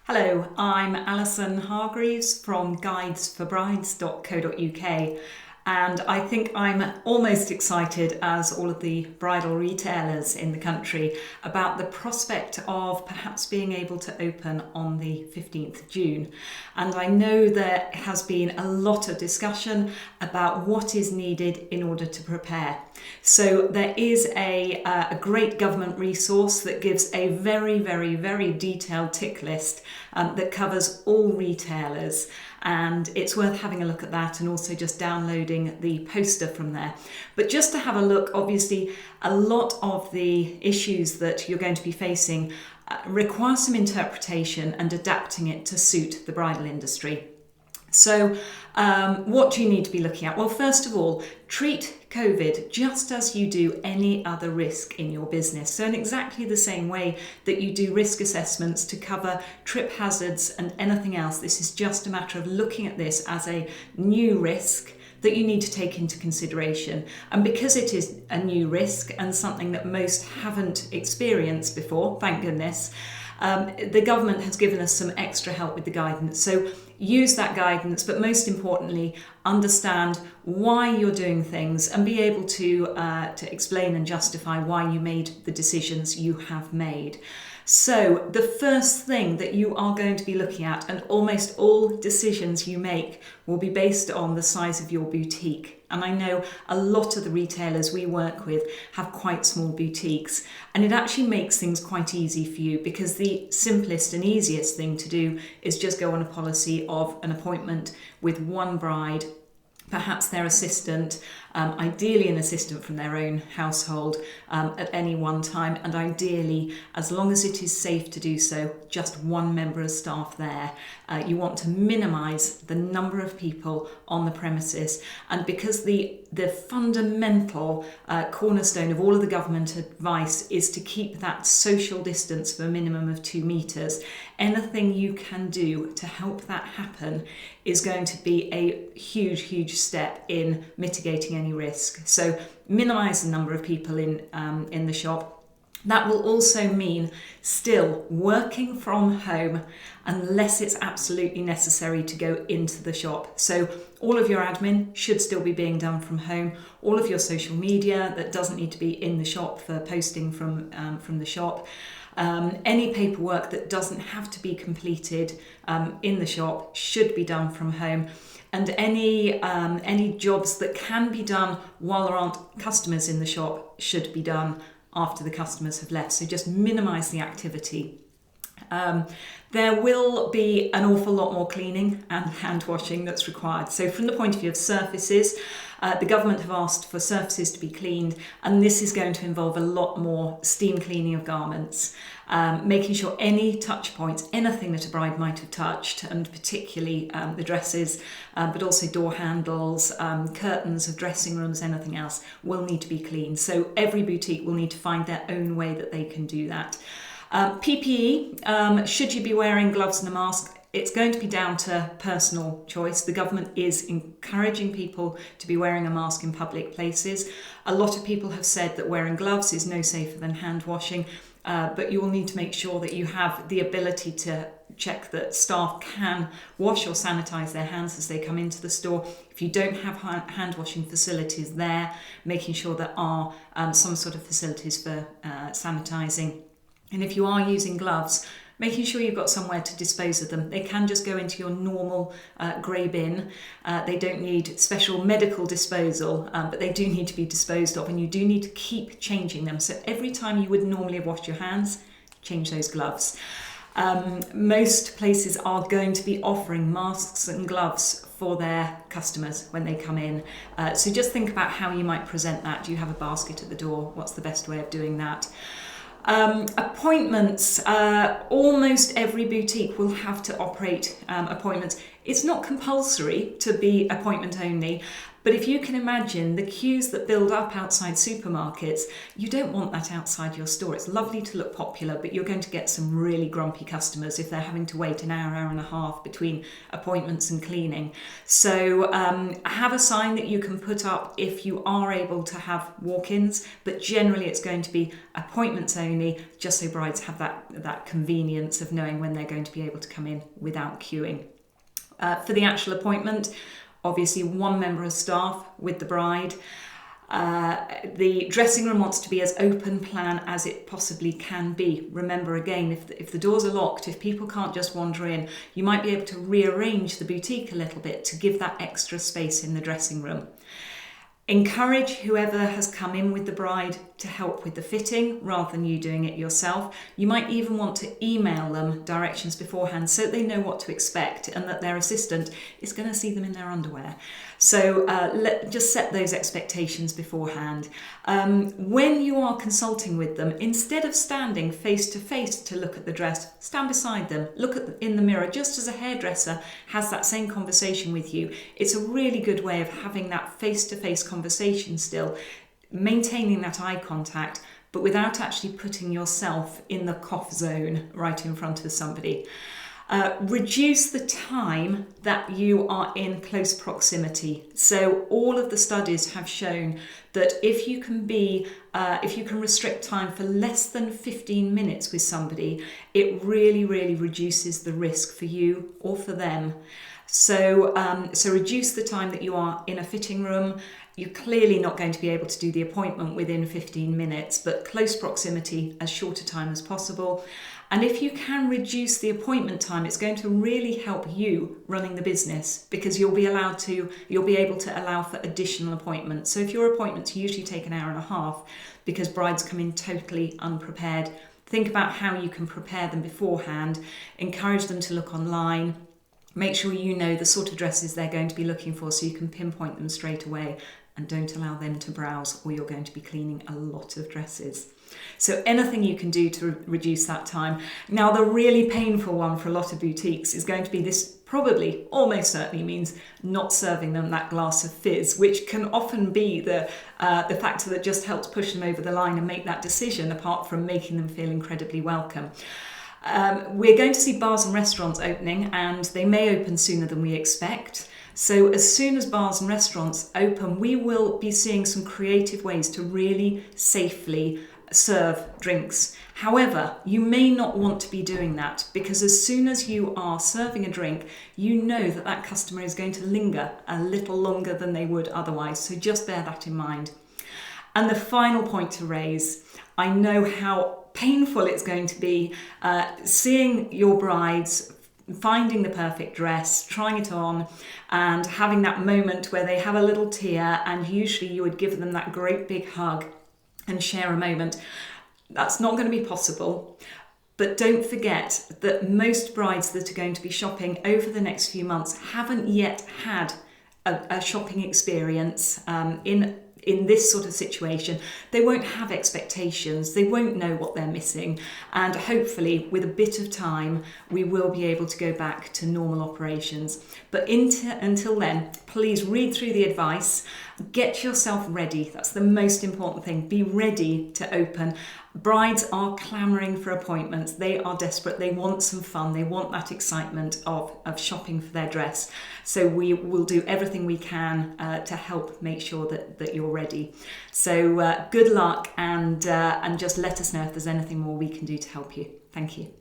Hello, I'm Alison Hargreaves from guidesforbrides.co.uk, and I think I'm almost excited, as all of the bridal retailers in the country, about the prospect of perhaps being able to open on the 15th of June. And I know there has been a lot of discussion about what is needed in order to prepare. So there is a great government resource that gives a very detailed tick list that covers all retailers, and it's worth having a look at that and also just downloading the poster from there. But just to have a look, obviously a lot of the issues that you're going to be facing require some interpretation and adapting it to suit the bridal industry. So what do you need to be looking at? Well, first of all, treat COVID just as you do any other risk in your business. So in exactly the same way that you do risk assessments to cover trip hazards and anything else, this is just a matter of looking at this as a new risk that you need to take into consideration. And because it is a new risk and something that most haven't experienced before, thank goodness, the government has given us some extra help with the guidance. So use that guidance, but most importantly, understand why you're doing things and be able to explain and justify why you made the decisions you have made. So the first thing that you are going to be looking at, and almost all decisions you make will be based on the size of your boutique. And I know a lot of the retailers we work with have quite small boutiques, and it actually makes things quite easy for you, because the simplest and easiest thing to do is just go on a policy of an appointment with one bride, perhaps their assistant, ideally an assistant from their own household at any one time, and ideally, as long as it is safe to do so, just one member of staff there. You want to minimise the number of people on the premises, and because the fundamental cornerstone of all of the government advice is to keep that social distance for a minimum of 2 metres, anything you can do to help that happen is going to be a huge step in mitigating any risk. So minimise the number of people in the shop. That will also mean still working from home unless it's absolutely necessary to go into the shop. So all of your admin should still be being done from home. All of your social media that doesn't need to be in the shop for posting from the shop. Any paperwork that doesn't have to be completed in the shop should be done from home. And any jobs that can be done while there aren't customers in the shop should be done after the customers have left. So just minimise the activity. There will be an awful lot more cleaning and hand washing that's required. So from the point of view of surfaces, the government have asked for surfaces to be cleaned, and this is going to involve a lot more steam cleaning of garments, making sure any touch points, anything that a bride might have touched, and particularly the dresses, but also door handles, curtains of dressing rooms, anything else will need to be cleaned. So every boutique will need to find their own way that they can do that. PPE, should you be wearing gloves and a mask? It's going to be down to personal choice. The government is encouraging people to be wearing a mask in public places. A lot of people have said that wearing gloves is no safer than hand washing, but you will need to make sure that you have the ability to check that staff can wash or sanitize their hands as they come into the store. If you don't have hand washing facilities there, making sure there are some sort of facilities for sanitizing. And if you are using gloves, making sure you've got somewhere to dispose of them. They can just go into your normal grey bin. They don't need special medical disposal, but they do need to be disposed of, and you do need to keep changing them. So every time you would normally have washed your hands, change those gloves. Most places are going to be offering masks and gloves for their customers when they come in. So just think about how you might present that. Do you have a basket at the door? What's the best way of doing that? Appointments, almost every boutique will have to operate appointments. It's not compulsory to be appointment only, But if you can imagine the queues that build up outside supermarkets, you don't want that outside your store. It's lovely to look popular, but you're going to get some really grumpy customers if they're having to wait an hour, hour and a half between appointments and cleaning. So have a sign that you can put up if you are able to have walk-ins, but generally it's going to be appointments only, just so brides have that convenience of knowing when they're going to be able to come in without queuing. For the actual appointment, obviously one member of staff with the bride. The dressing room wants to be as open plan as it possibly can be. Remember again, if the doors are locked, if people can't just wander in, you might be able to rearrange the boutique a little bit to give that extra space in the dressing room. Encourage whoever has come in with the bride to help with the fitting rather than you doing it yourself. You might even want to email them directions beforehand so they know what to expect and that their assistant is going to see them in their underwear. So just set those expectations beforehand. When you are consulting with them, instead of standing face to face to look at the dress, stand beside them, look in the mirror, just as a hairdresser has that same conversation with you. It's a really good way of having that face to face conversation still, maintaining that eye contact, but without actually putting yourself in the cough zone right in front of somebody. Reduce the time that you are in close proximity. So all of the studies have shown that if you can restrict time for less than 15 minutes with somebody, it really, really reduces the risk for you or for them. So reduce the time that you are in a fitting room. You're clearly not going to be able to do the appointment within 15 minutes, but close proximity, as short a time as possible. And if you can reduce the appointment time, it's going to really help you running the business, because you'll be able to allow for additional appointments. So if your appointments usually take an hour and a half because brides come in totally unprepared, think about how you can prepare them beforehand, encourage them to look online. Make sure you know the sort of dresses they're going to be looking for so you can pinpoint them straight away, and don't allow them to browse or you're going to be cleaning a lot of dresses. So anything you can do to reduce that time. Now, the really painful one for a lot of boutiques is going to be this, probably almost certainly means not serving them that glass of fizz, which can often be the factor that just helps push them over the line and make that decision, apart from making them feel incredibly welcome. We're going to see bars and restaurants opening, and they may open sooner than we expect. So as soon as bars and restaurants open, we will be seeing some creative ways to really safely serve drinks. However, you may not want to be doing that, because as soon as you are serving a drink, you know that customer is going to linger a little longer than they would otherwise. So just bear that in mind. And the final point to raise, I know how painful it's going to be seeing your brides finding the perfect dress, trying it on, and having that moment where they have a little tear, and usually you would give them that great big hug and share a moment. That's not going to be possible. But don't forget that most brides that are going to be shopping over the next few months haven't yet had a shopping experience in this sort of situation. They won't have expectations, they won't know what they're missing, and hopefully with a bit of time we will be able to go back to normal operations. But until then, please read through the advice, get yourself ready. That's the most important thing. Be ready to open. Brides are clamouring for appointments. They are desperate. They want some fun. They want that excitement of shopping for their dress. So we will do everything we can to help make sure that you're ready. So good luck, and just let us know if there's anything more we can do to help you. Thank you.